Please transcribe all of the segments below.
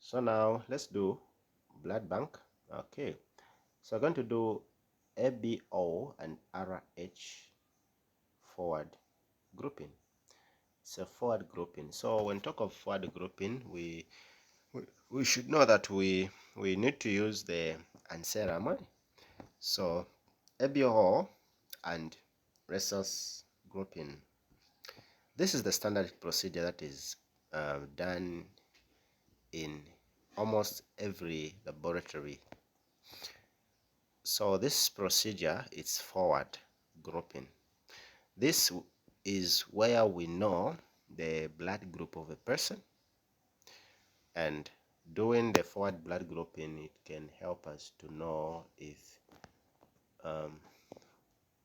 So now let's do blood bank. Okay, so I'm going to do ABO and RH forward grouping. It's a forward grouping. So when talk of forward grouping, we should know that we need to use the ancestral. So ABO and resource grouping. This is the standard procedure that is done in almost every laboratory. So this procedure is forward grouping. This is where we know the blood group of a person, and doing the forward blood grouping, it can help us to know if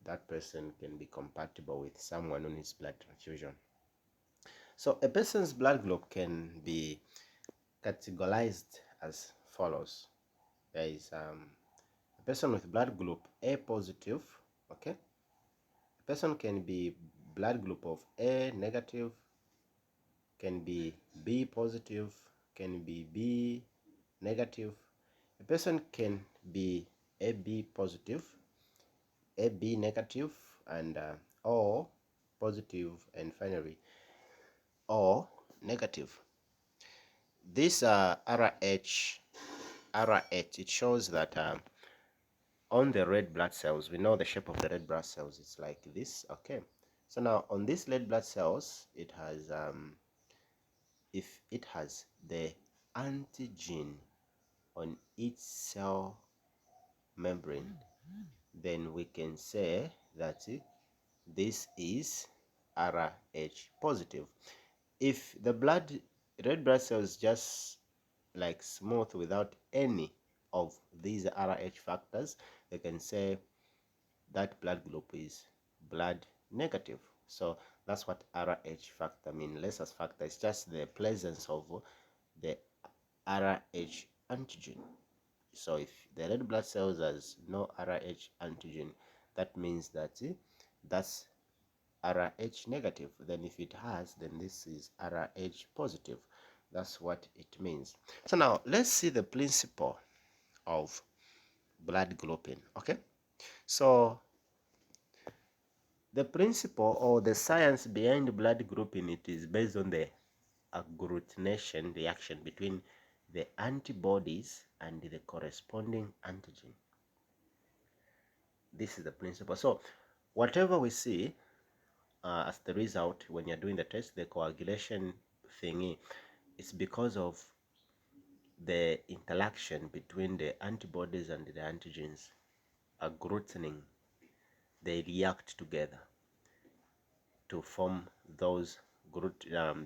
that person can be compatible with someone who needs blood transfusion. So a person's blood group can be categorized as follows. There is a person with blood group A positive, okay? A person can be blood group of A negative, can be B positive, can be B negative. A person can be AB positive, AB negative, and O positive, and finally O negative. This RH, it shows that on the red blood cells, we know the shape of the red blood cells, it's like this. Okay, so now on these red blood cells, it has if it has the antigen on each cell membrane, then we can say that this is RH positive. If the red blood cells just like smooth without any of these RH factors, they can say that blood group is blood negative. So that's what RH factor means. Rhesus factor is just the presence of the RH antigen. So if the red blood cells has no RH antigen, that means that that's RH negative. Then if it has, then this is RH positive. That's what it means. So now let's see the principle of blood grouping. Okay, so the principle or the science behind blood grouping, it is based on the agglutination reaction between the antibodies and the corresponding antigen. This is the principle. So whatever we see as the result when you're doing the test, the coagulation thingy, it's because of the interaction between the antibodies and the antigens agglutinating. They react together to form those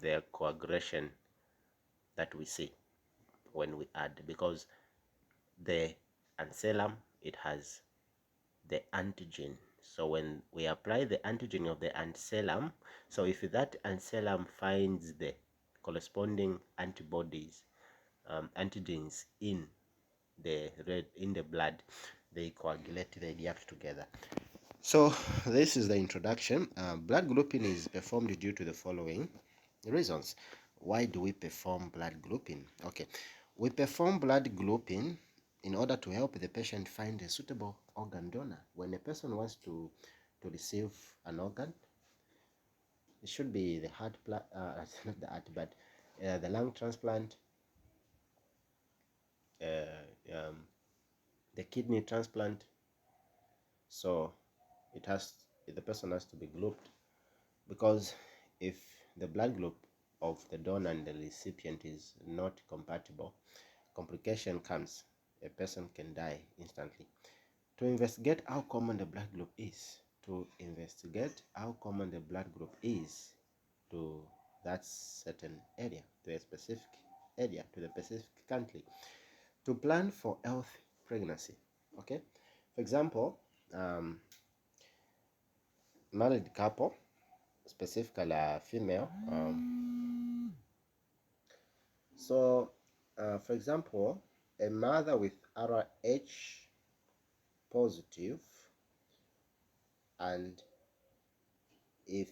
their coagulation that we see when we add, because the ancellum, it has the antigen. So when we apply the antigen of the ancellum, so if that ancellum finds the corresponding antibodies, antigens in the blood, they coagulate, they react together. So this is the introduction. Blood grouping is performed due to the following reasons. Why do we perform blood grouping? Okay, we perform blood grouping in order to help the patient find a suitable organ donor. When a person wants to receive an organ, it should be the heart, not the heart, but the lung transplant, the kidney transplant. So the person has to be grouped, because if the blood group of the donor and the recipient is not compatible, complication comes. A person can die instantly. To investigate how common the blood group is, to to that certain area, to a specific area, to the specific country, to plan for healthy pregnancy. Okay, for example, married couple, specifically a female. For example, a mother with RH positive, and if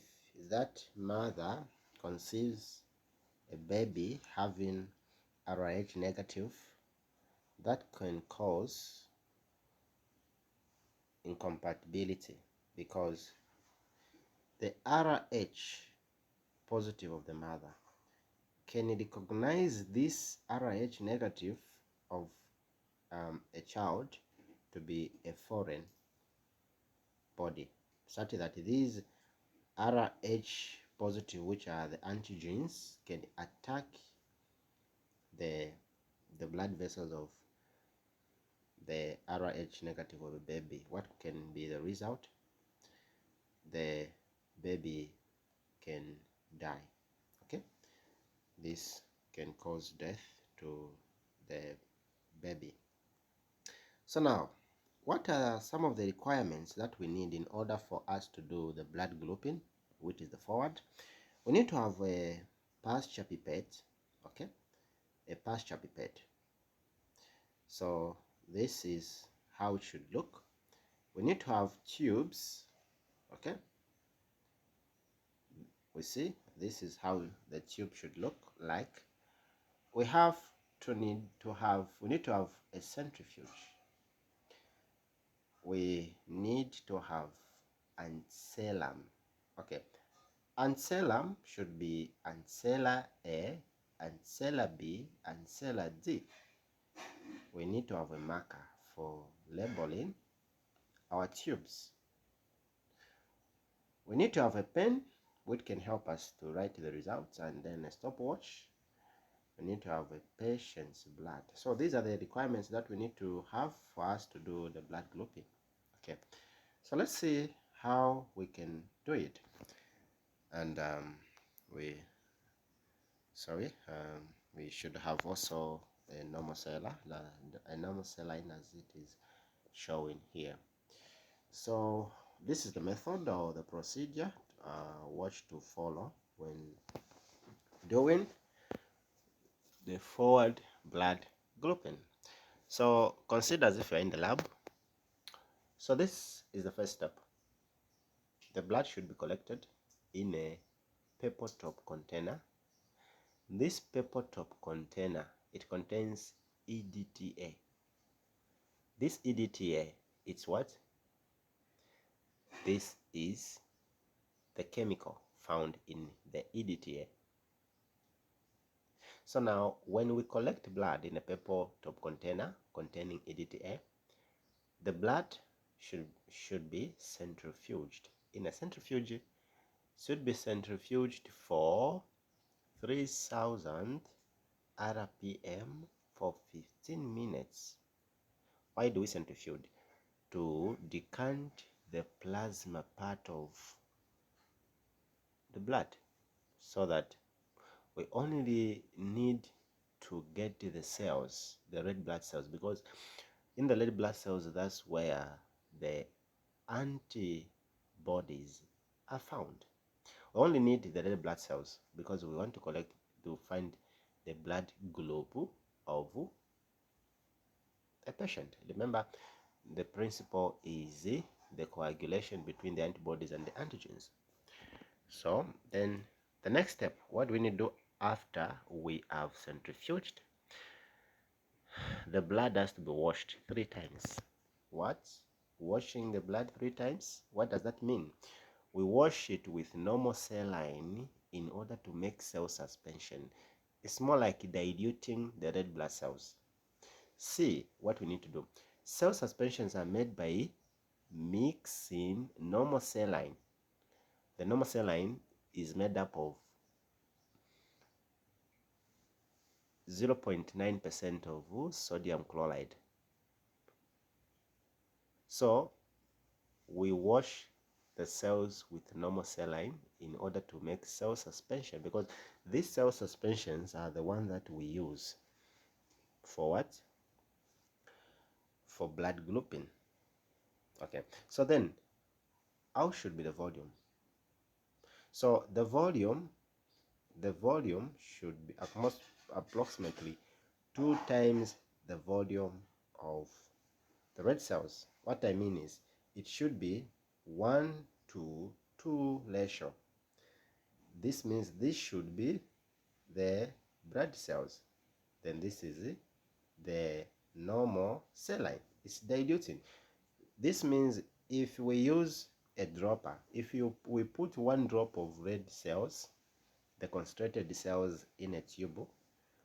that mother conceives a baby having Rh negative, that can cause incompatibility, because the Rh positive of the mother can recognize this Rh negative of a child to be a foreign body, such that these Rh positive, which are the antigens, can attack the blood vessels of the Rh negative of a baby. What can be the result? The baby can die. Okay, this can cause death to the baby. So now, what are some of the requirements that we need in order for us to do the blood grouping, which is the forward? We need to have a pasture pipette. Okay, a pasture pipette. So this is how it should look. We need to have tubes. Okay, we see this is how the tube should look like. We need to have a centrifuge. We need to have ancellum. Okay, ancellum should be ancella A, ancella B, ancella D. We need to have a marker for labeling our tubes. We need to have a pen which can help us to write the results, and then a stopwatch. We need to have a patient's blood. So these are the requirements that we need to have for us to do the blood grouping. Okay, so let's see how we can do it. And we should have also a normal saline as it is showing here. So this is the method or the procedure watch to follow when doing the forward blood grouping. So consider as if you're in the lab. So this is the first step. The blood should be collected in a paper top container. This paper top container, it contains EDTA. This EDTA, it's what? This is the chemical found in the EDTA. So now, when we collect blood in a paper top container containing EDTA, the blood should be centrifuged. In a centrifuge, should be centrifuged for 3000 RPM for 15 minutes. Why do we centrifuge? To decant the plasma part of the blood, so that we only need to get the cells, the red blood cells, because in the red blood cells, that's where the antibodies are found. We only need the red blood cells because we want to find the blood group of a patient. Remember, the principle is the coagulation between the antibodies and the antigens. So then the next step, what do we need to do after we have centrifuged? The blood has to be washed 3 times. What? Washing the blood 3 times? What does that mean? We wash it with normal saline in order to make cell suspension. It's more like diluting the red blood cells. See what we need to do. Cell suspensions are made by mixing normal saline. The normal saline is made up of 0.9% of sodium chloride. So we wash the cells with normal saline in order to make cell suspension, because these cell suspensions are the ones that we use for what? For blood grouping. Okay, so then how should be the volume? So the volume should be approximately 2 times the volume of the red cells. What I mean is, it should be 1:2 ratio. This means this should be the blood cells. then this is the normal saline. It's diluting. This means if we use a dropper, if we put 1 drop of red cells, the concentrated cells in a tube,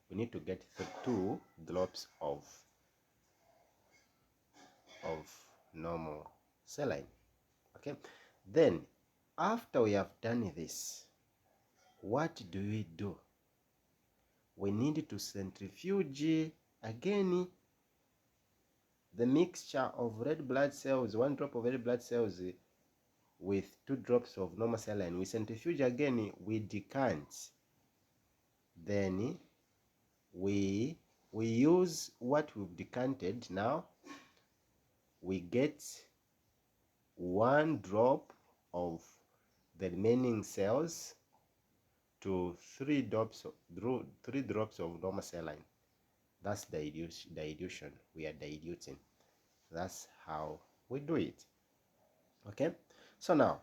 we need to get 2 drops of normal saline. Okay, then after we have done this, what do? We need to centrifuge again the mixture of red blood cells, 1 drop of red blood cells with 2 drops of normal saline. We centrifuge again, we decant. Then we use what we've decanted. Now we get 1 drop of the remaining cells to 3 drops of normal saline. That's dilution. We are diluting. That's how we do it. Okay, so now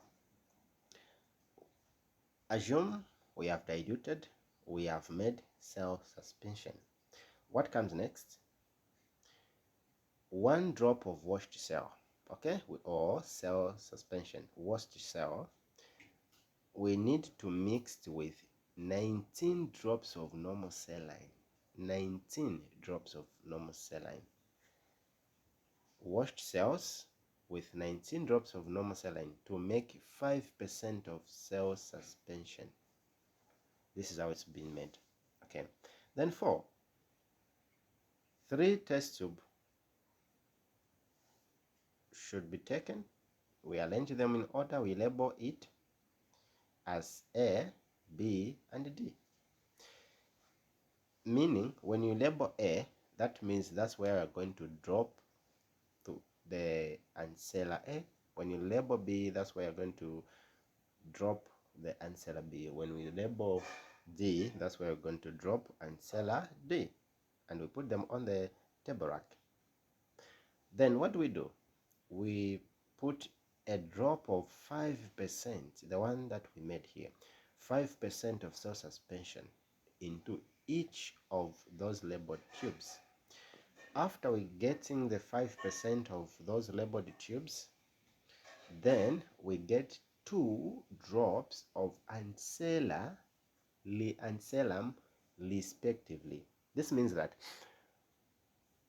assume we have diluted, we have made cell suspension. What comes next? 1 drop of washed cell, okay, or cell suspension, washed cell, we need to mix with 19 drops of normal saline. 19 drops of normal saline. Washed cells with 19 drops of normal saline to make 5% of cell suspension. This is how it's been made. Okay, then 4, 3 test tube should be taken. We arrange them in order. We label it as A, B, and D. Meaning, when you label A, that means that's where we're going to drop to the ancella A. When you label B, that's where you're going to drop the ancella B. When we label D, that's where we're going to drop ancella D. And we put them on the table rack. Then what do? We put a drop of 5%, the one that we made here, 5% of cell suspension into each of those labeled tubes. After we getting the 5% of those labeled tubes, then we get 2 drops of ancellum respectively. This means that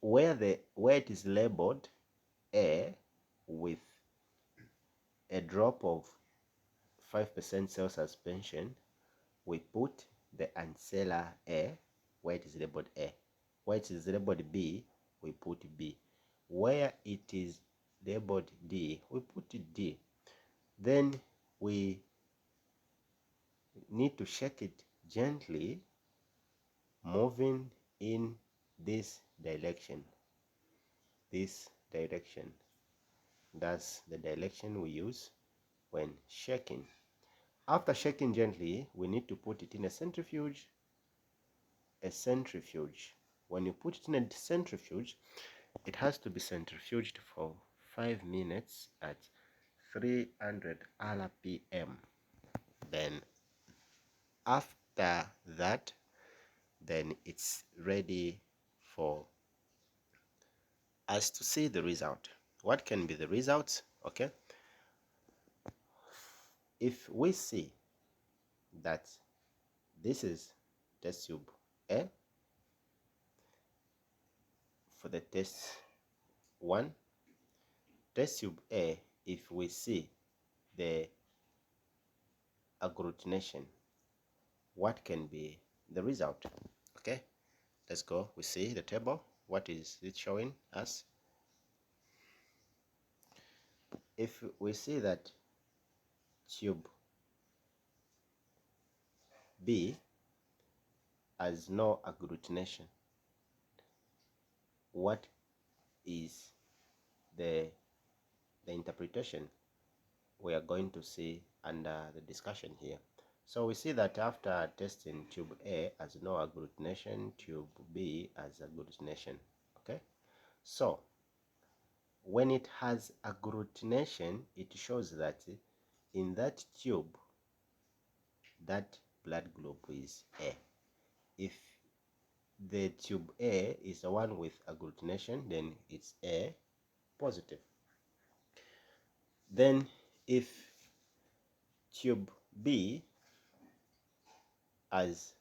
where it is labeled A with a drop of 5% cell suspension, we put the ancella A where it is labeled A. Where it is labeled B, we put B. Where it is labeled D, we put D. Then we need to shake it gently, moving in this direction. This direction. That's the direction we use when shaking. After shaking gently, we need to put it in a centrifuge. When you put it in a centrifuge, it has to be centrifuged for 5 minutes at 300 rpm. Then after that, then it's ready for us to see the result. What can be the results? Okay, if we see that this is test tube A, for the test 1, test tube A, if we see the agglutination, what can be the result? Okay, let's go. We see the table. What is it showing us? If we see that tube B has no agglutination, what is the interpretation we are going to see under the discussion here? So we see that after testing, tube A has no agglutination, tube B has agglutination. Okay, so when it has agglutination, it shows that in that tube, that blood group is A. If the tube A is the one with agglutination, then it's A positive. Then if tube B has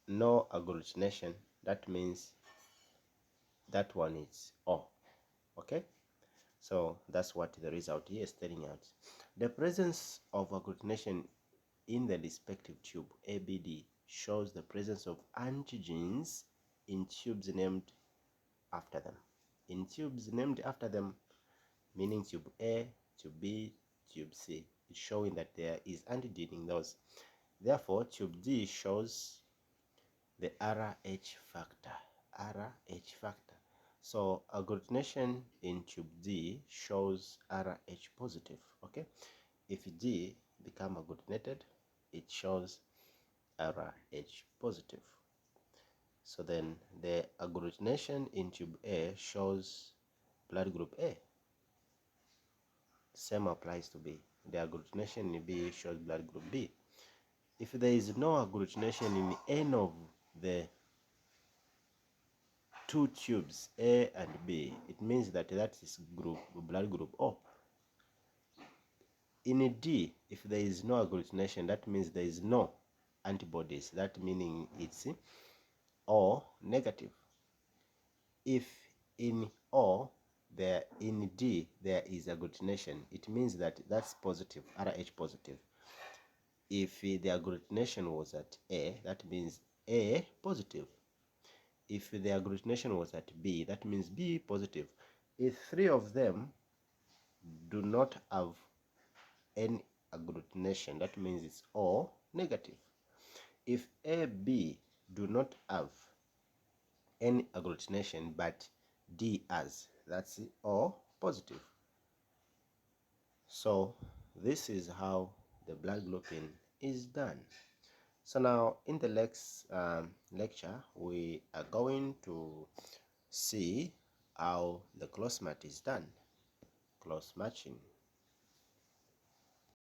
no agglutination, that means that one is O. Okay, so that's what the result here is telling us. The presence of agglutination in the respective tube ABD shows the presence of antigens in tubes named after them. In tubes named after them, meaning tube A, tube B, tube C, it's showing that there is antigen in those. Therefore, tube D shows the RH factor. RH factor. So agglutination in tube D shows RH positive. Okay, if D become agglutinated, it shows RH positive. So then the agglutination in tube A shows blood group A. Same applies to B. The agglutination in B shows blood group B. If there is no agglutination in any of the two tubes A and B, it means that that is blood group O. In D, if there is no agglutination, that means there is no antibodies. That meaning it's O negative. If in D there is agglutination, it means that that's positive, RH positive. If the agglutination was at A, that means A positive. If the agglutination was at B, that means B positive. If three of them do not have any agglutination, that means it's O negative. If A, B do not have any agglutination but D has, that's O positive. So this is how the blood grouping is done. So now in the next lecture, we are going to see how the close match is done, close matching.